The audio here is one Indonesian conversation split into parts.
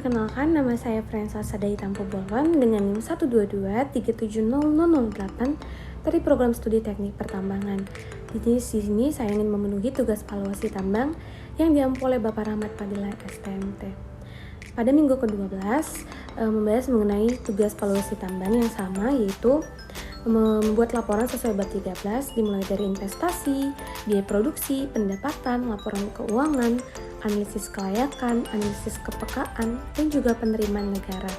Perkenalkan, nama saya Frensa Sadai Tampo Bolon dengan NIM 122370008 dari Program Studi Teknik Pertambangan. Di sini saya ingin memenuhi tugas valuasi tambang yang diampu oleh Bapak Rahmat Padilla STMT. Pada minggu ke-12, membahas mengenai tugas valuasi tambang yang sama, yaitu membuat laporan sesuai bab 13 dimulai dari investasi, biaya produksi, pendapatan, laporan keuangan, analisis kelayakan, analisis kepekaan, dan juga penerimaan negara.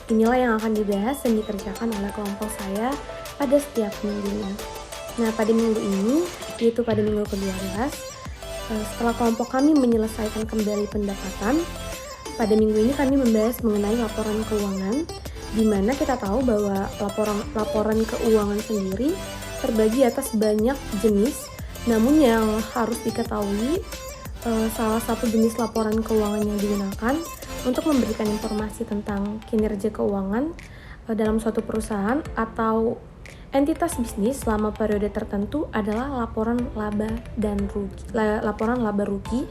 Inilah yang akan dibahas dan dikerjakan oleh kelompok saya pada setiap minggunya. Nah, pada minggu ini, yaitu pada minggu ke-12, setelah kelompok kami menyelesaikan kembali pendapatan, pada minggu ini kami membahas mengenai laporan keuangan, di mana kita tahu bahwa laporan keuangan sendiri terbagi atas banyak jenis, namun yang harus diketahui salah satu jenis laporan keuangan yang digunakan untuk memberikan informasi tentang kinerja keuangan dalam suatu perusahaan atau entitas bisnis selama periode tertentu adalah laporan laba rugi,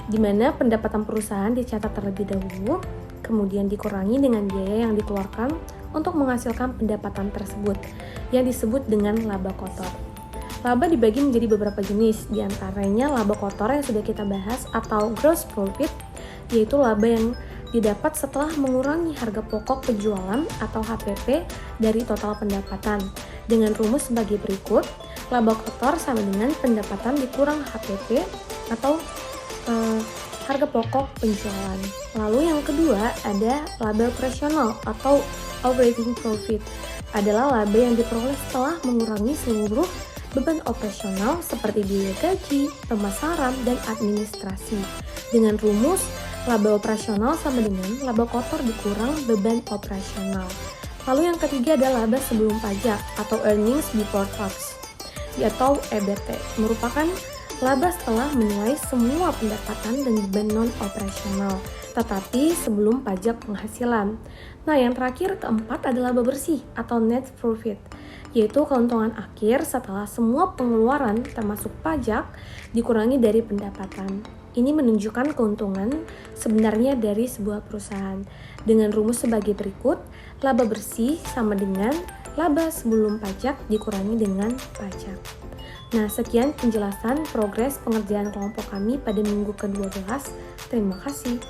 di mana pendapatan perusahaan dicatat terlebih dahulu, kemudian dikurangi dengan biaya yang dikeluarkan untuk menghasilkan pendapatan tersebut yang disebut dengan laba kotor. Laba dibagi menjadi beberapa jenis, diantaranya laba kotor yang sudah kita bahas atau gross profit, yaitu laba yang didapat setelah mengurangi harga pokok penjualan atau HPP dari total pendapatan. Dengan rumus sebagai berikut, laba kotor sama dengan pendapatan dikurang HPP atau harga pokok penjualan. Lalu yang kedua ada laba operasional atau operating profit, adalah laba yang diperoleh setelah mengurangi seluruh beban operasional seperti biaya gaji, pemasaran, dan administrasi. Dengan rumus, laba operasional sama dengan laba kotor dikurang beban operasional. Lalu yang ketiga adalah laba sebelum pajak atau earnings before tax, atau EBT, merupakan laba setelah menilai semua pendapatan dan beban non-operasional, tetapi sebelum pajak penghasilan. Nah, yang terakhir keempat adalah laba bersih atau net profit, yaitu keuntungan akhir setelah semua pengeluaran termasuk pajak dikurangi dari pendapatan. Ini menunjukkan keuntungan sebenarnya dari sebuah perusahaan. Dengan rumus sebagai berikut, laba bersih sama dengan laba sebelum pajak dikurangi dengan pajak. Nah, sekian penjelasan progres pengerjaan kelompok kami pada minggu ke-12. Terima kasih.